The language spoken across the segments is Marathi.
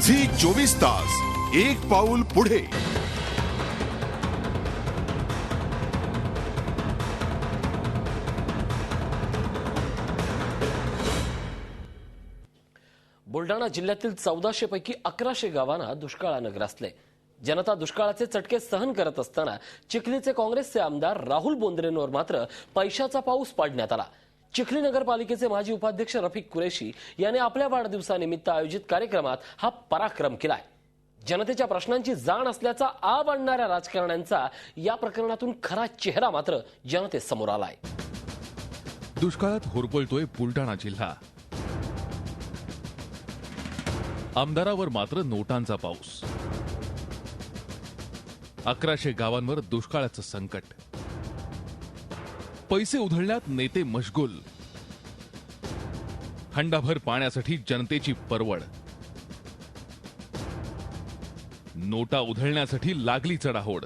झी 24 तास, एक पाऊल पुढे. बुलढाणा जिल्ह्यातील 1400 पैकी 1100 गावांना दुष्काळाने ग्रासले. जनता दुष्काळाचे चटके सहन करत असताना चिखलीचे काँग्रेसचे आमदार राहुल बोंद्रेंवर मात्र पैशाचा पाऊस पाडण्यात आला. चिखली नगरपालिकेचे माजी उपाध्यक्ष रफिक कुरेशी यांनी आपल्या वाढदिवसानिमित्त आयोजित कार्यक्रमात हा पराक्रम केलाय. जनतेच्या प्रश्नांची जाण असल्याचा आव आणणाऱ्या राजकारण्यांचा या प्रकरणातून खरा चेहरा मात्र जनतेसमोर आलाय. दुष्काळात होरपळतोय बुलढाणा जिल्हा. आमदारावर मात्र नोटांचा पाऊस. 1100 गावांवर दुष्काळाचं संकट. पैसे उधळण्यात नेते मशगूल. हंडाभर पाण्यासाठी जनतेची परवड. नोटा उधळण्यासाठी लागली चढाओढ.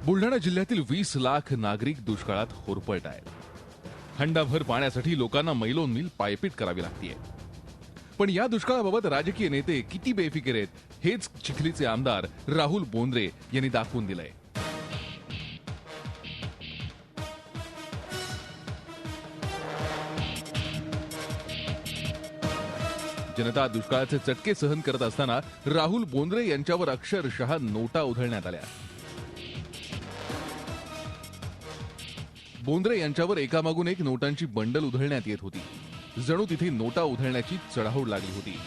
बुलढाणा जिल्ह्यातील 20 लाख नागरिक दुष्काळात होरपळत आहेत. हंडाभर पाण्यासाठी लोकांना मैलोनमील पायपीट करावी लागतीये. पण या दुष्काळाबाबत राजकीय नेते किती बेफिकीर आहेत हेच चिखलीचे आमदार राहुल बोंद्रे यांनी दाखवून दिलंय. जनता दुष्काळाचे चटके सहन करत असताना राहुल बोंद्रे यांच्यावर अक्षरशः नोटा उधळण्यात आल्या. बोंद्रे यांच्यावर एकामागून एक नोटांची बंडल उधळण्यात येत होती. जणू तिथे नोटा उधळण्याची चढाओढ लागली होती.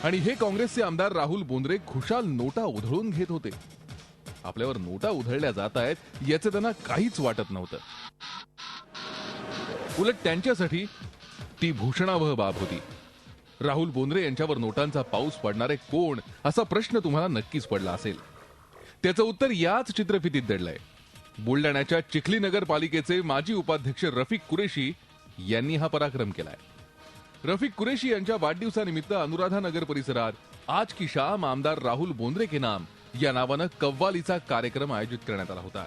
आणि हे काँग्रेसचे आमदार राहुल बोंद्रे खुशाल नोटा उधळून घेत होते. आपल्यावर नोटा उधळल्या जात आहेत याचं त्यांना काहीच वाटत नव्हतं. उलट त्यांच्यासाठी ती भूषणावह बाब होती. राहुल बोंद्रे यांच्यावर नोटांचा पाऊस पडणारे कोण असा प्रश्न तुम्हाला नक्कीच पडला असेल. त्याचं उत्तर याच चित्रफितीत दडलंय. बुलढाण्याच्या चिखली नगरपालिकेचे माजी उपाध्यक्ष रफिक कुरेशी यांनी हा पराक्रम केलाय. रफिक कुरेशी यांच्या वाढदिवसानिमित्त अनुराधा नगर परिसरात आज की शाम आमदार राहुल बोंद्रे के नाम या नावानं कव्वालीचा कार्यक्रम आयोजित करण्यात आला होता.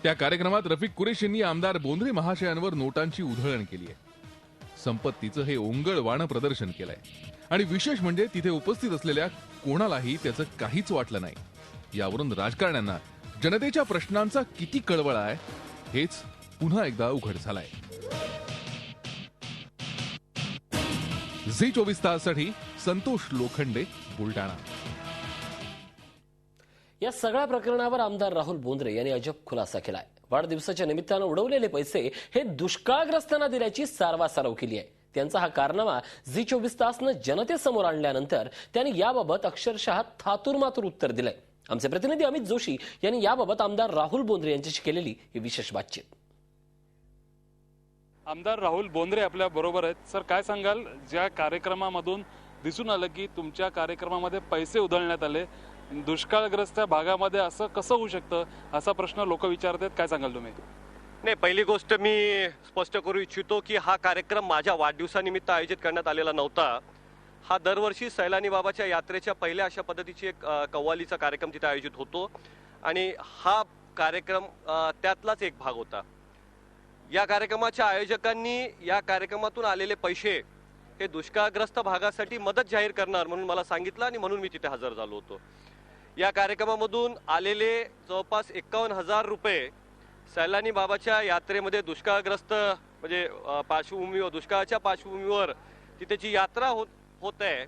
त्या कार्यक्रमात रफिक कुरेशींनी आमदार बोंद्रे महाशयांवर नोटांची उधळण केली आहे. संपत्तीचं हे ओंगळवाणं प्रदर्शन केलंय. आणि विशेष म्हणजे तिथे उपस्थित असलेल्या कोणालाही त्याचं काहीच वाटलं नाही. यावरून राजकारण्यांना जनतेच्या प्रश्नांचा किती कळवळा आहे हेच पुन्हा एकदा उघड झालंय. झी 24 ताससाठी संतोष लोखंडे, बुलढाणा. या सगळ्या प्रकरणावर आमदार राहुल बोंद्रे यांनी अजब खुलासा केलाय. वाढदिवसाच्या निमित्तानं उडवलेले पैसे हे दुष्काळग्रस्तांना दिल्याची सारवासारव केली आहे. त्यांचा हा कारनामा झी 24 तासनं जनतेसमोर आणल्यानंतर त्यांनी याबाबत अक्षरशः थातुरमातुर उत्तर दिलंय. आमचे प्रतिनिधी अमित जोशी यांनी याबाबत आमदार राहुल बोंद्रे यांच्याशी केलेली ही विशेष बातचीत. आमदार राहुल बोंद्रे आपल्या बरोबर आहेत. सर, काय सांगाल, ज्या कार्यक्रमामधून दिसून आलं की तुमच्या कार्यक्रमामध्ये पैसे उधळण्यात आले, दुष्काळग्रस्त भागामध्ये असं कसं होऊ शकतं असा प्रश्न लोक विचारतात, काय सांगाल तुम्ही? नाही, पहिली गोष्ट मी स्पष्ट करू इच्छितो की हा कार्यक्रम माझ्या वाढदिवसानिमित्त आयोजित करण्यात आलेला नव्हता. हा दरवर्षी सैलानी बाबाच्या यात्रेच्या पहिल्या अशा पद्धतीची एक कव्वालीचा कार्यक्रम तिथे आयोजित होतो आणि हा कार्यक्रम त्यातलाच एक भाग होता. या कार्यक्रमाच्या आयोजकांनी या कार्यक्रमातून आलेले पैसे हे दुष्काळग्रस्त भागासाठी मदत जाहीर करणार म्हणून मला सांगितलं आणि म्हणून मी तिथे हजर झालो होतो. या कार्यक्रमामधून आलेले जवळपास 51,000 रुपये सैलानी बाबाच्या यात्रेमध्ये दुष्काळग्रस्त म्हणजे पार्श्वभूमीवर, दुष्काळाच्या पार्श्वभूमीवर तिथे जी यात्रा होत आहे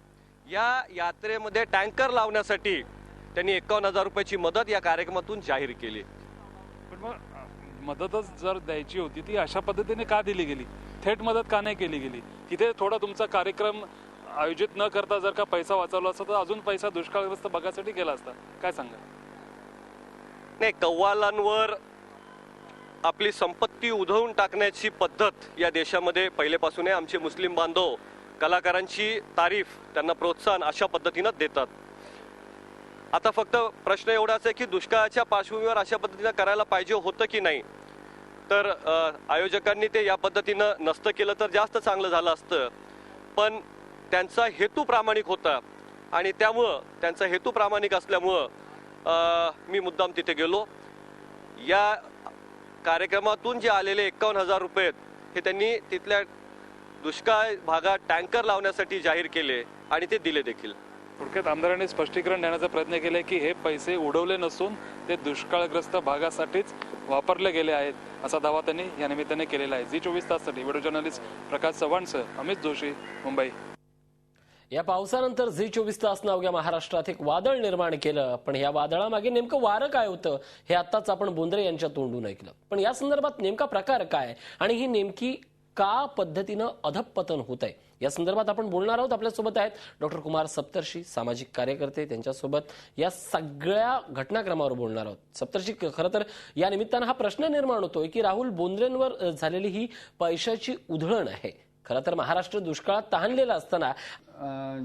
या यात्रेमध्ये टँकर लावण्यासाठी त्यांनी 51,000 रुपयाची मदत या कार्यक्रमातून जाहीर केली. पण मग मदतच जर द्यायची होती ती अशा पद्धतीने का दिली गेली? थेट मदत का नाही केली गेली? तिथे थोडा तुमचा कार्यक्रम आयोजित न करता जर का पैसा वाचवला असता तर अजून पैसा दुष्काळग्रस्त भागासाठी गेला असता, काय सांगा? नाही, कव्वालांवर आपली संपत्ती उधळून टाकण्याची पद्धत या देशामध्ये पहिलेपासून आहे. आमचे मुस्लिम बांधव कलाकारांची तारीफ, त्यांना प्रोत्साहन अशा पद्धतीनं देतात. आता फक्त प्रश्न एवढाच आहे की दुष्काळाच्या पार्श्वभूमीवर अशा पद्धतीनं करायला पाहिजे होतं की नाही. तर आयोजकांनी ते या पद्धतीनं नसतं केलं तर जास्त चांगलं झालं असतं. पण त्यांचा हेतू प्रामाणिक होता आणि त्यामुळं त्यांचा हेतू प्रामाणिक असल्यामुळं मी मुद्दाम तिथे गेलो. या कार्यक्रमातून जे आलेले 51,000 रुपये आहेत हे त्यांनी तिथल्या दुष्काळ भागात टँकर लावण्यासाठी जाहीर केले आणि ते दिले देखील. थोडक्यात आमदारांनी स्पष्टीकरण देण्याचा प्रयत्न केलाय की हे पैसे उडवले नसून ते दुष्काळग्रस्त भागासाठीच वापरले गेले आहेत असा दावा त्यांनी या निमित्ताने केलेला आहे. झी 24 ताससाठी व्हिडिओ जर्नलिस्ट प्रकाश चव्हाणसह अमित जोशी, मुंबई. या पावसानंतर झी 24 तासनं अवघ्या महाराष्ट्रात एक वादळ निर्माण केलं. पण या वादळामागे नेमकं वारं काय होतं हे आताच आपण बोंद्रे यांच्या तोंडून ऐकलं. पण या संदर्भात नेमका प्रकार काय आणि ही नेमकी का पद्धतीनं अधपतन होत आहे या संदर्भात आपण बोलणार आहोत. आपल्यासोबत आहेत डॉक्टर कुमार सप्तर्षी, सामाजिक कार्यकर्ते. त्यांच्यासोबत या सगळ्या घटनाक्रमावर बोलणार आहोत. सप्तर्षी, खरं तर या निमित्तानं हा प्रश्न निर्माण होतोय की राहुल बोंद्रेंवर झालेली ही पैशाची उधळण आहे. खरं तर महाराष्ट्र दुष्काळात तहानलेला असताना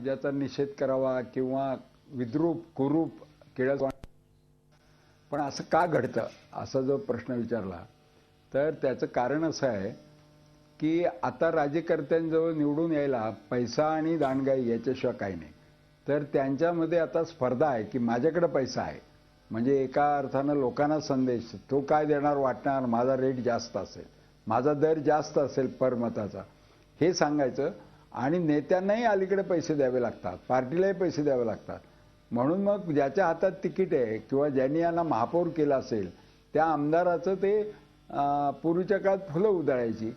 ज्याचा निषेध करावा किंवा विद्रूप कुरूप केलं, पण असं का घडतं असा जो प्रश्न विचारला तर त्याचं कारण असं आहे की आता राज्यकर्त्यांजवळ निवडून यायला पैसा आणि दांडगाई याच्याशिवाय काही नाही. तर त्यांच्यामध्ये आता स्पर्धा आहे की माझ्याकडे पैसा आहे, म्हणजे एका अर्थानं लोकांना संदेश तो काय देणार वाटणार, माझा रेट जास्त असेल, माझा दर जास्त असेल पर मताचा, हे सांगायचं. आणि नेत्यांनाही अलीकडे पैसे द्यावे लागतात, पार्टीलाही पैसे द्यावे लागतात. म्हणून मग ज्याच्या हातात तिकीट आहे किंवा ज्यांनी यांना महापौर केलं असेल त्या आमदाराचं ते पूर्वीच्या काळात फुलं उधळायची.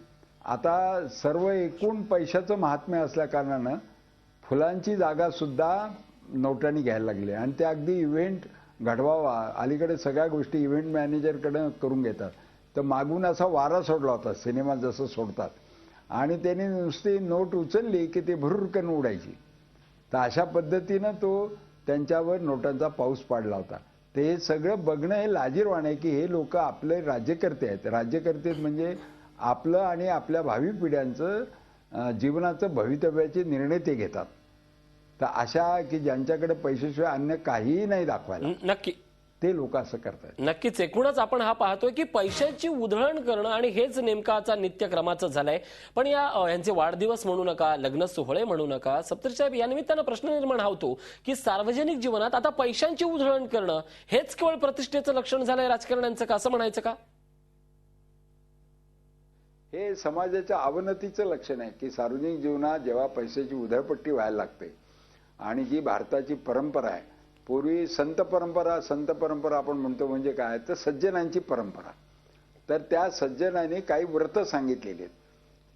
आता सर्व एकूण पैशाचं महात्म्य असल्या कारणानं फुलांची जागा सुद्धा नोटांनी घ्यायला लागली आणि ते अगदी इव्हेंट घडवावा अलीकडे सगळ्या गोष्टी इव्हेंट मॅनेजरकडे करून घेतात. तर मागून असा वारा सोडला होता सिनेमा जसं सोडतात आणि त्याने नुसती नोट उचलली की ते भुरकन उडायची. तर अशा पद्धतीनं तो त्यांच्यावर नोटांचा पाऊस पाडला होता. ते हे सगळं बघणं हे लाजिरवाणं आहे की हे लोक आपले राज्यकर्ते आहेत. राज्यकर्ते म्हणजे आपलं आणि आपल्या भावी पिढ्यांचं जीवनाचं भवितव्याचे निर्णय ते घेतात. तर अशा की ज्यांच्याकडे पैशाशिवाय अन्य काहीही नाही दाखवायला, नक्की ते लोक असं करतात. नक्कीच एकूणच आपण हा पाहतोय की पैशाची उधळण करणं आणि हेच नेमकाचा नित्यक्रमाचं झालंय. पण यांचे वाढदिवस म्हणू नका, लग्न सोहळे म्हणू नका, सप्तर्षी साहेब, या निमित्तानं प्रश्न निर्माण होतो की सार्वजनिक जीवनात आता पैशांची उधळण करणं हेच केवळ प्रतिष्ठेचं लक्षण झालंय राजकारण्यांचं का, असं म्हणायचं का? हे समाजाच्या अवनतीचं लक्षण आहे की सार्वजनिक जीवनात जेव्हा पैशाची उधळपट्टी व्हायला लागते आणि जी भारताची परंपरा आहे, पूर्वी संत परंपरा आपण म्हणतो म्हणजे काय तर सज्जनांची परंपरा. तर त्या सज्जनांनी काही व्रत सांगितलेली आहेत.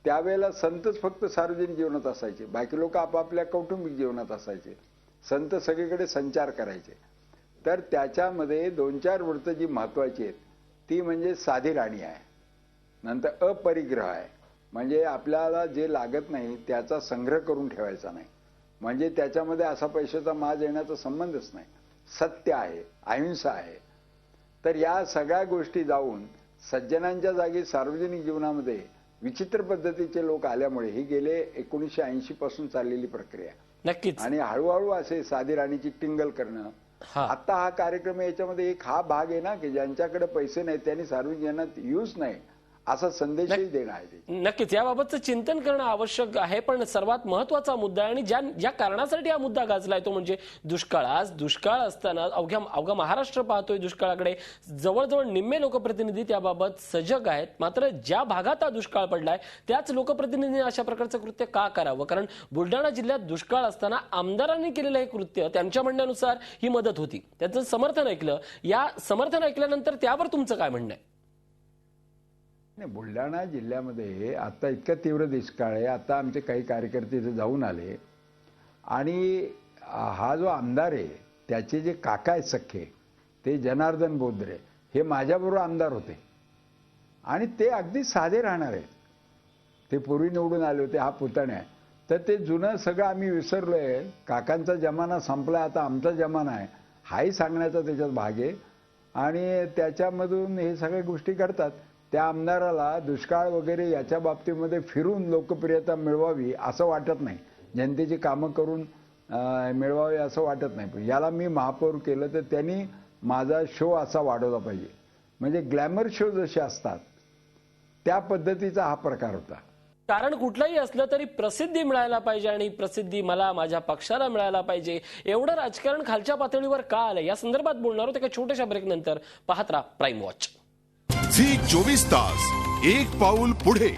त्यावेळेला संतच फक्त सार्वजनिक जीवनात असायचे, बाकी लोक आपापल्या कौटुंबिक जीवनात असायचे. संत सगळीकडे संचार करायचे. तर त्याच्यामध्ये 2-4 व्रत जी महत्वाची आहेत ती म्हणजे साधी राणी आहे, नंतर अपरिग्रह आहे, म्हणजे आपल्याला जे लागत नाही त्याचा संग्रह करून ठेवायचा नाही, म्हणजे त्याच्यामध्ये असा पैशाचा माज येण्याचा संबंधच नाही. सत्य आहे, अहिंसा आहे. तर या सगळ्या गोष्टी जाऊन सज्जनांच्या जागी सार्वजनिक जीवनामध्ये विचित्र पद्धतीचे लोक आल्यामुळे ही गेले 1980 पासून चाललेली प्रक्रिया. नक्कीच. आणि हळूहळू असे साधी राणीची टिंगल करणं. आता हा कार्यक्रम याच्यामध्ये एक हा भाग आहे ना की ज्यांच्याकडे पैसे नाहीत त्यांनी सार्वजनिक जीवनात यूज नाही असा संदेशही देणं आहे. नक्कीच याबाबतचं चिंतन करणं आवश्यक आहे. पण सर्वात महत्वाचा मुद्दा आहे आणि ज्या कारणासाठी हा मुद्दा गाजलाय तो म्हणजे दुष्काळ. आज दुष्काळ असताना अवघा महाराष्ट्र पाहतोय दुष्काळाकडे. जवळजवळ निम्मे लोकप्रतिनिधी त्याबाबत सजग आहेत. मात्र ज्या भागात हा दुष्काळ पडलाय त्याच लोकप्रतिनिधींनी अशा प्रकारचं कृत्य का करावं? कारण बुलढाणा जिल्ह्यात दुष्काळ असताना आमदारांनी केलेलं हे कृत्य त्यांच्या म्हणण्यानुसार ही मदत होती, त्याचं समर्थन ऐकलं. या समर्थन ऐकल्यानंतर त्यावर तुमचं काय म्हणणं आहे? बुलढाणा जिल्ह्यामध्ये आता इतका तीव्र दुष्काळ आहे. आता आमचे काही कार्यकर्ते इथे जाऊन आले आणि हा जो आमदार आहे त्याचे जे काका आहेत सख्खे ते जनार्दन बोंद्रे हे माझ्याबरोबर आमदार होते आणि ते अगदी साधे राहणार आहेत. ते पूर्वी निवडून आले होते, हा पुतण्या आहे. तर ते जुनं सगळं आम्ही विसरलोय. काकांचा जमाना संपला, आता आमचा जमाना आहे हाही सांगण्याचा त्याच्यात भाग आहे. आणि त्याच्यामधून हे सगळ्या गोष्टी घडतात. त्या आमदाराला दुष्काळ वगैरे याच्या बाबतीमध्ये फिरून लोकप्रियता मिळवावी असं वाटत नाही, जनतेची कामं करून मिळवावी असं वाटत नाही. याला मी महापौर केलं तर त्यांनी माझा शो असा वाढवला पाहिजे, म्हणजे ग्लॅमर शो जसे असतात त्या पद्धतीचा हा प्रकार होता. कारण कुठलंही असलं तरी प्रसिद्धी मिळायला पाहिजे आणि प्रसिद्धी मला माझ्या पक्षाला मिळायला पाहिजे. एवढं राजकारण खालच्या पातळीवर का आलं या संदर्भात बोलणार आहोत एका छोट्याशा ब्रेक नंतर. पाहत राहा प्राईम वॉच. झी 24 तास, एक पाऊल पुढे.